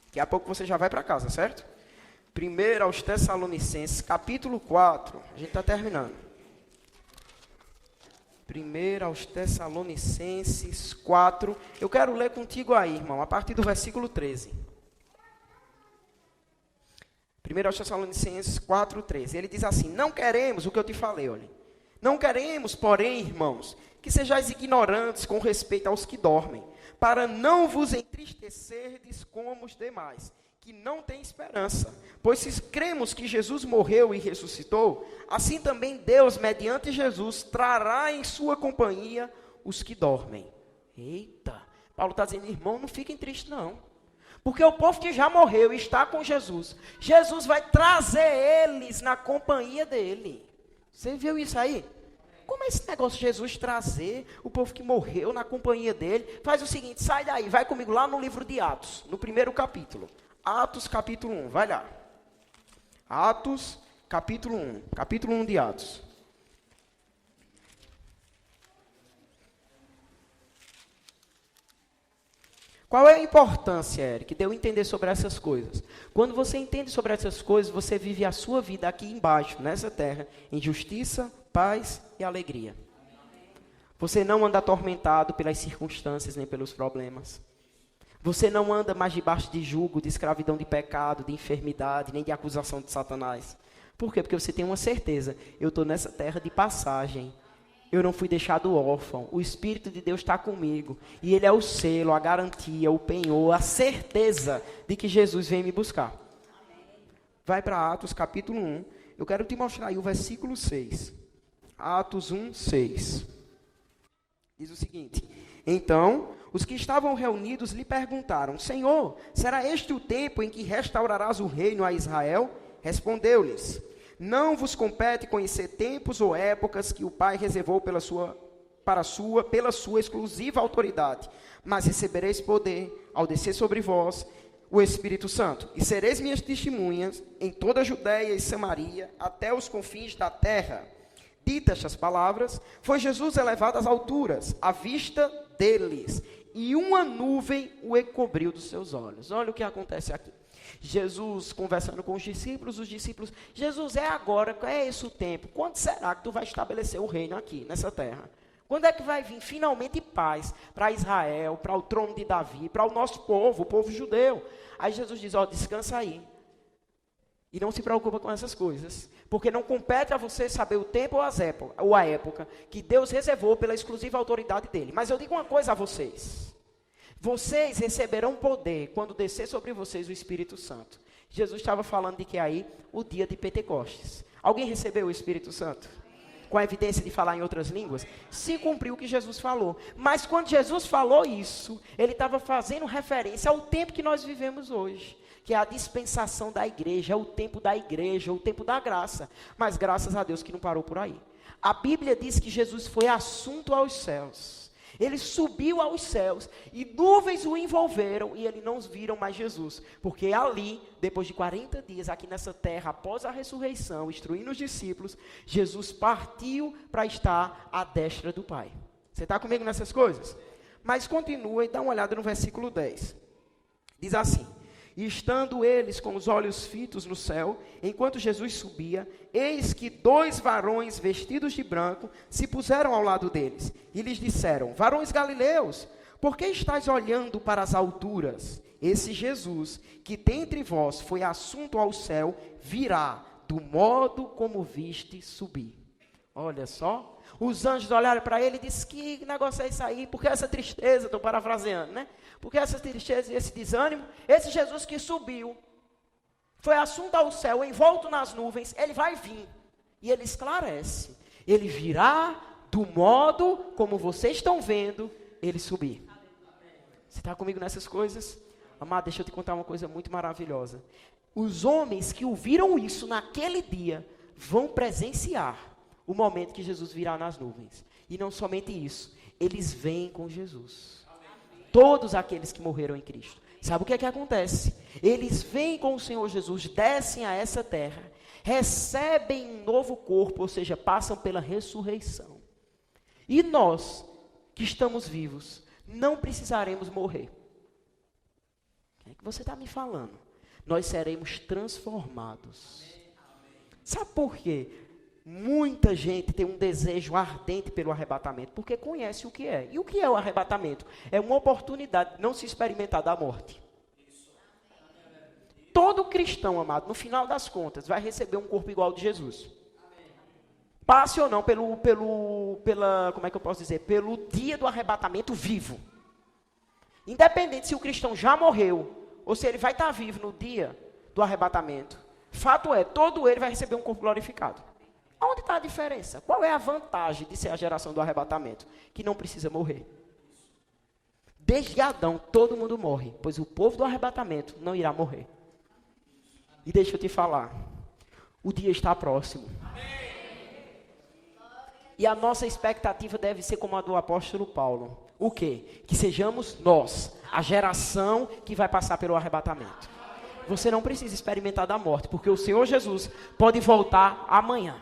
Daqui a pouco você já vai para casa, certo? 1 aos Tessalonicenses, capítulo 4, a gente está terminando. 1 aos Tessalonicenses 4, eu quero ler contigo aí, irmão, a partir do versículo 13. 1 aos Tessalonicenses 4, 13, ele diz assim, não queremos, o que eu te falei, olha. Não queremos, porém, irmãos, que sejais ignorantes com respeito aos que dormem, para não vos entristecerdes como os demais, que não têm esperança. Pois se cremos que Jesus morreu e ressuscitou, assim também Deus, mediante Jesus, trará em sua companhia os que dormem. Eita, Paulo está dizendo, irmão, não fiquem tristes não. Porque o povo que já morreu e está com Jesus, Jesus vai trazer eles na companhia dele. Você viu isso aí? Como é esse negócio de Jesus trazer o povo que morreu na companhia dele? Faz o seguinte, sai daí, vai comigo lá no livro de Atos, no primeiro capítulo. Atos capítulo 1, vai lá. Atos capítulo 1 de Atos. Qual é a importância, Eric, de eu entender sobre essas coisas? Quando você entende sobre essas coisas, você vive a sua vida aqui embaixo, nessa terra, em justiça, paz e alegria. Você não anda atormentado pelas circunstâncias nem pelos problemas. Você não anda mais debaixo de jugo, de escravidão de pecado, de enfermidade, nem de acusação de Satanás. Por quê? Porque você tem uma certeza, eu estou nessa terra de passagem. Eu não fui deixado órfão. O Espírito de Deus está comigo. E Ele é o selo, a garantia, o penhor, a certeza de que Jesus vem me buscar. Vai para Atos capítulo 1. Eu quero te mostrar aí o versículo 6. Atos 1, 6. Diz o seguinte. Então, os que estavam reunidos lhe perguntaram, Senhor, será este o tempo em que restaurarás o reino a Israel? Respondeu-lhes, não vos compete conhecer tempos ou épocas que o Pai reservou pela sua exclusiva autoridade, mas recebereis poder ao descer sobre vós o Espírito Santo, e sereis minhas testemunhas em toda a Judeia e Samaria, até os confins da terra. Ditas estas palavras, foi Jesus elevado às alturas, à vista deles, e uma nuvem o encobriu dos seus olhos. Olha o que acontece aqui. Jesus conversando com os discípulos, Jesus, é agora, é esse o tempo, quando será que tu vai estabelecer o reino aqui, nessa terra? Quando é que vai vir finalmente paz para Israel, para o trono de Davi, para o nosso povo, o povo judeu? Aí Jesus diz, descansa aí, e não se preocupa com essas coisas, porque não compete a você saber o tempo ou a época que Deus reservou pela exclusiva autoridade dele. Mas eu digo uma coisa a vocês, vocês receberão poder quando descer sobre vocês o Espírito Santo. Jesus estava falando de que aí, o dia de Pentecostes. Alguém recebeu o Espírito Santo? Com a evidência de falar em outras línguas? Se cumpriu o que Jesus falou. Mas quando Jesus falou isso, ele estava fazendo referência ao tempo que nós vivemos hoje, que é a dispensação da igreja, é o tempo da igreja, o tempo da graça. Mas graças a Deus que não parou por aí. A Bíblia diz que Jesus foi assunto aos céus. Ele subiu aos céus e nuvens o envolveram e eles não viram mais Jesus. Porque ali, depois de 40 dias aqui nessa terra, após a ressurreição, instruindo os discípulos, Jesus partiu para estar à destra do Pai. Você está comigo nessas coisas? Mas continua e dá uma olhada no versículo 10. Diz assim, e estando eles com os olhos fitos no céu, enquanto Jesus subia, eis que 2 varões vestidos de branco se puseram ao lado deles, e lhes disseram, varões galileus, por que estáis olhando para as alturas? Esse Jesus, que dentre vós foi assunto ao céu, virá do modo como viste subir. Olha só, os anjos olharam para ele e disseram, que negócio é isso aí? Por que essa tristeza? Estou parafraseando, né? Porque essa tristeza e esse desânimo, esse Jesus que subiu, foi assunto ao céu, envolto nas nuvens, ele vai vir. E ele esclarece. Ele virá do modo como vocês estão vendo ele subir. Você está comigo nessas coisas? Amado, deixa eu te contar uma coisa muito maravilhosa. Os homens que ouviram isso naquele dia, vão presenciar o momento que Jesus virá nas nuvens. E não somente isso, eles vêm com Jesus. Todos aqueles que morreram em Cristo. Sabe o que é que acontece? Eles vêm com o Senhor Jesus, descem a essa terra, recebem um novo corpo, ou seja, passam pela ressurreição. E nós, que estamos vivos, não precisaremos morrer. O que é que você está me falando? Nós seremos transformados. Sabe por quê? Muita gente tem um desejo ardente pelo arrebatamento, porque conhece o que é. E o que é o arrebatamento? É uma oportunidade de não se experimentar da morte. Todo cristão, amado, no final das contas, vai receber um corpo igual ao de Jesus. passe ou não como é que eu posso dizer? Pelo dia do arrebatamento vivo. Independente se o cristão já morreu, ou se ele vai estar vivo no dia do arrebatamento, fato é, todo ele vai receber um corpo glorificado. Onde está a diferença? Qual é a vantagem de ser a geração do arrebatamento? Que não precisa morrer. Desde Adão, todo mundo morre, pois o povo do arrebatamento não irá morrer. E deixa eu te falar, o dia está próximo. E a nossa expectativa deve ser como a do apóstolo Paulo. O quê? Que sejamos nós, a geração que vai passar pelo arrebatamento. Você não precisa experimentar da morte, porque o Senhor Jesus pode voltar amanhã.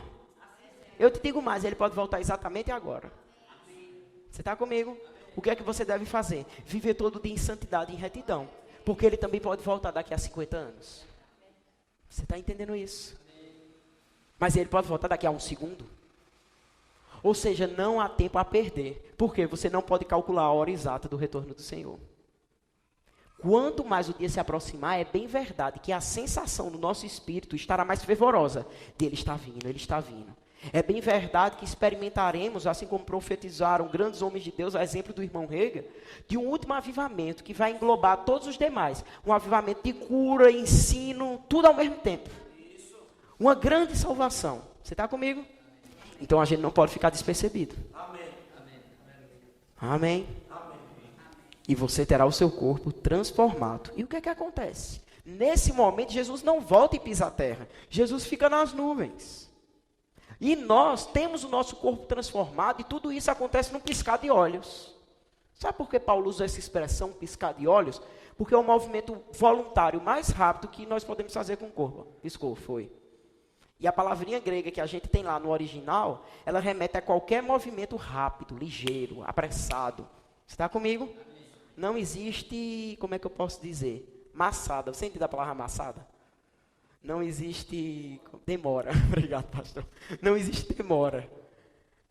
Eu te digo mais, ele pode voltar exatamente agora. Você está comigo? O que é que você deve fazer? Viver todo dia em santidade e em retidão. Porque ele também pode voltar daqui a 50 anos. Você está entendendo isso? Mas ele pode voltar daqui a 1 segundo. Ou seja, não há tempo a perder. Porque você não pode calcular a hora exata do retorno do Senhor. Quanto mais o dia se aproximar, é bem verdade que a sensação do nosso espírito estará mais fervorosa. De ele está vindo, ele está vindo. É bem verdade que experimentaremos, assim como profetizaram grandes homens de Deus, a exemplo do irmão Rega, de um último avivamento que vai englobar todos os demais. Um avivamento de cura, ensino, tudo ao mesmo tempo. Uma grande salvação. Você está comigo? Então a gente não pode ficar despercebido. Amém. Amém. E você terá o seu corpo transformado. E o que é que acontece? Nesse momento, Jesus não volta e pisa a terra. Jesus fica nas nuvens. E nós temos o nosso corpo transformado e tudo isso acontece num piscar de olhos. Sabe por que Paulo usa essa expressão, piscar de olhos? Porque é o movimento voluntário mais rápido que nós podemos fazer com o corpo. Piscou, foi. E a palavrinha grega que a gente tem lá no original, ela remete a qualquer movimento rápido, ligeiro, apressado. Você está comigo? Não existe, como é que eu posso dizer? Maçada. Você entende a palavra maçada? Não existe demora. Obrigado, pastor. Não existe demora.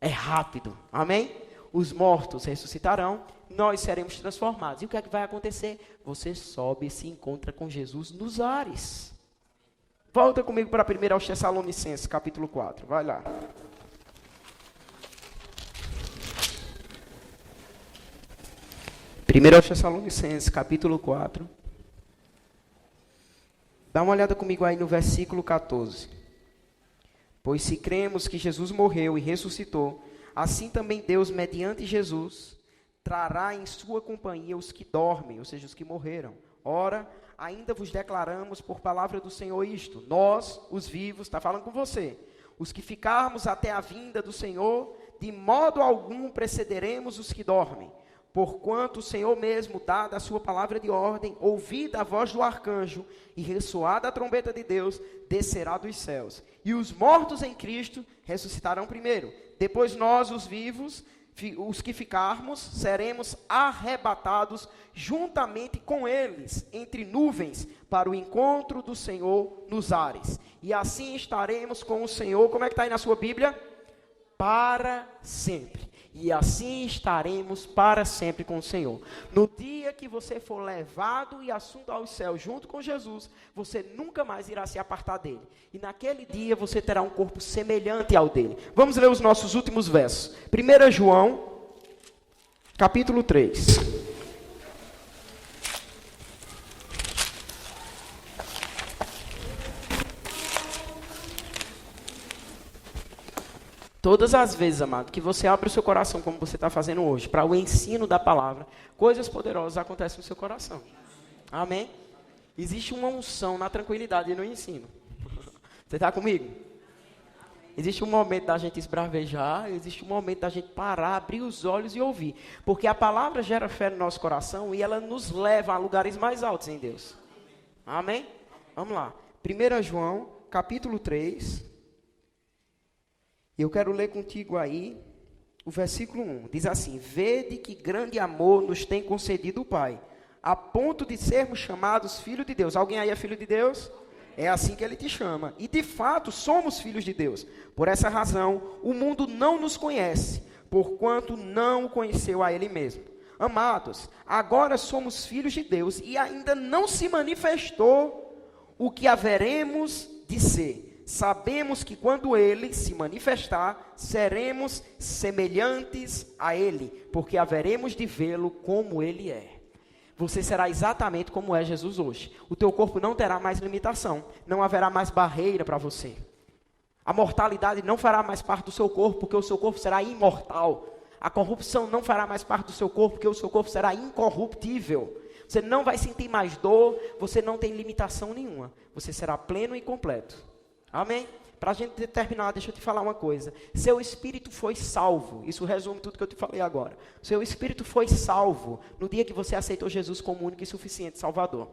É rápido. Amém? Os mortos ressuscitarão, nós seremos transformados. E o que é que vai acontecer? Você sobe e se encontra com Jesus nos ares. Volta comigo para 1 aos Tessalonicenses, capítulo 4. Vai lá. 1 aos Tessalonicenses, capítulo 4. Dá uma olhada comigo aí no versículo 14. Pois se cremos que Jesus morreu e ressuscitou, assim também Deus, mediante Jesus, trará em sua companhia os que dormem, ou seja, os que morreram. Ora, ainda vos declaramos por palavra do Senhor isto, nós, os vivos, está falando com você, os que ficarmos até a vinda do Senhor, de modo algum precederemos os que dormem. Porquanto o Senhor mesmo, dada a sua palavra de ordem, ouvida a voz do arcanjo e ressoada a trombeta de Deus, descerá dos céus. E os mortos em Cristo ressuscitarão primeiro. Depois nós, os vivos, os que ficarmos, seremos arrebatados juntamente com eles, entre nuvens, para o encontro do Senhor nos ares. E assim estaremos com o Senhor, como é que está aí na sua Bíblia? Para sempre. E assim estaremos para sempre com o Senhor. No dia que você for levado e assunto aos céus junto com Jesus, você nunca mais irá se apartar dele. E naquele dia você terá um corpo semelhante ao dele. Vamos ler os nossos últimos versos. 1 João, capítulo 3. Todas as vezes, amado, que você abre o seu coração, como você está fazendo hoje, para o ensino da palavra, coisas poderosas acontecem no seu coração. Amém? Existe uma unção na tranquilidade e no ensino. Você está comigo? Existe um momento da gente esbravejar, existe um momento da gente parar, abrir os olhos e ouvir. Porque a palavra gera fé no nosso coração e ela nos leva a lugares mais altos em Deus. Amém? Vamos lá. 1 João, capítulo 3. Eu quero ler contigo aí o versículo 1. Diz assim: vede que grande amor nos tem concedido o Pai, a ponto de sermos chamados filhos de Deus. Alguém aí é filho de Deus? É assim que ele te chama. E de fato somos filhos de Deus. Por essa razão, o mundo não nos conhece, porquanto não o conheceu a ele mesmo. Amados, agora somos filhos de Deus e ainda não se manifestou o que haveremos de ser. sabemos que quando ele se manifestar, seremos semelhantes a ele, porque haveremos de vê-lo como ele é. Você será exatamente como é Jesus hoje. O teu corpo não terá mais limitação, não haverá mais barreira para você. A mortalidade não fará mais parte do seu corpo, porque o seu corpo será imortal. A corrupção não fará mais parte do seu corpo, porque o seu corpo será incorruptível. Você não vai sentir mais dor, você não tem limitação nenhuma. Você será pleno e completo. Amém? Para a gente terminar, deixa eu te falar uma coisa. Seu espírito foi salvo. Isso resume tudo que eu te falei agora. Seu espírito foi salvo no dia que você aceitou Jesus como único e suficiente Salvador.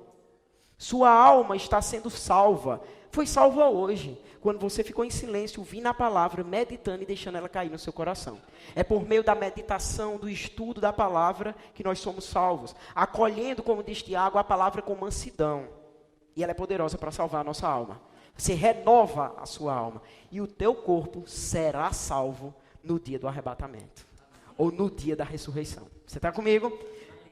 Sua alma está sendo salva. Foi salva hoje, quando você ficou em silêncio, ouvindo a palavra, meditando e deixando ela cair no seu coração. É por meio da meditação, do estudo da palavra, que nós somos salvos. Acolhendo, como diz Tiago, a palavra com mansidão. E ela é poderosa para salvar a nossa alma. Você renova a sua alma. E o teu corpo será salvo no dia do arrebatamento. Ou no dia da ressurreição. Você está comigo?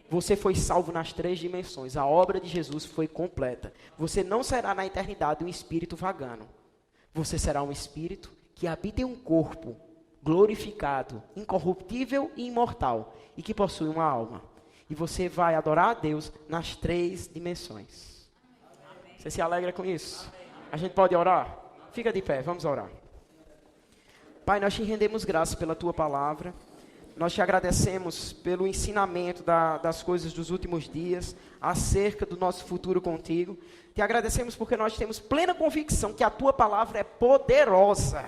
Você foi salvo nas 3 dimensões. A obra de Jesus foi completa. Você não será na eternidade um espírito vagando. Você será um espírito que habita em um corpo glorificado, incorruptível e imortal. E que possui uma alma. E você vai adorar a Deus nas 3 dimensões. Você se alegra com isso? A gente pode orar? Fica de pé, vamos orar. Pai, nós te rendemos graças pela tua palavra. Nós te agradecemos pelo ensinamento das coisas dos últimos dias, acerca do nosso futuro contigo. Te agradecemos porque nós temos plena convicção que a tua palavra é poderosa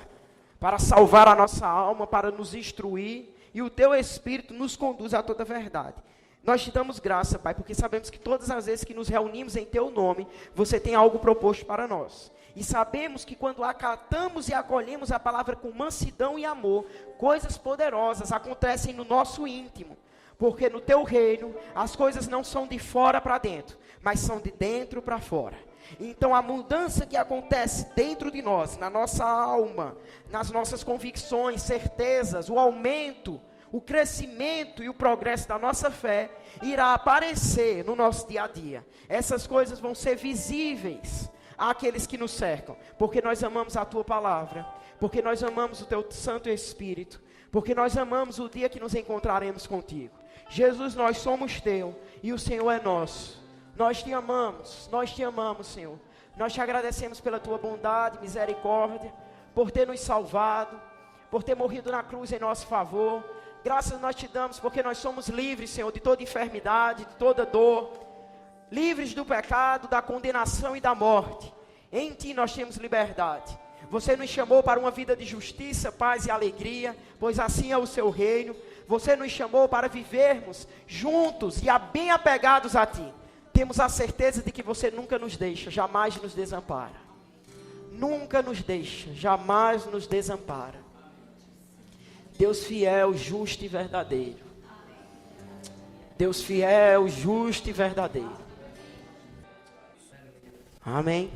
para salvar a nossa alma, para nos instruir, e o teu Espírito nos conduz a toda a verdade. Nós te damos graça, Pai, porque sabemos que todas as vezes que nos reunimos em teu nome, você tem algo proposto para nós. E sabemos que quando acatamos e acolhemos a palavra com mansidão e amor, coisas poderosas acontecem no nosso íntimo. Porque no teu reino, as coisas não são de fora para dentro, mas são de dentro para fora. Então a mudança que acontece dentro de nós, na nossa alma, nas nossas convicções, certezas, o aumento, o crescimento e o progresso da nossa fé irá aparecer no nosso dia a dia. Essas coisas vão ser visíveis àqueles que nos cercam, porque nós amamos a tua palavra, porque nós amamos o teu Santo Espírito, porque nós amamos o dia que nos encontraremos contigo. Jesus, nós somos teu e o Senhor é nosso. Nós te amamos, Senhor. Nós te agradecemos pela tua bondade, misericórdia, por ter nos salvado, por ter morrido na cruz em nosso favor. Graças nós te damos porque nós somos livres, Senhor, de toda enfermidade, de toda dor, livres do pecado, da condenação e da morte. Em ti nós temos liberdade. Você nos chamou para uma vida de justiça, paz e alegria, pois assim é o seu reino. Você nos chamou para vivermos juntos e bem apegados a ti. Temos a certeza de que você nunca nos deixa, jamais nos desampara. Nunca nos deixa, jamais nos desampara. Deus fiel, justo e verdadeiro. Deus fiel, justo e verdadeiro. Amém.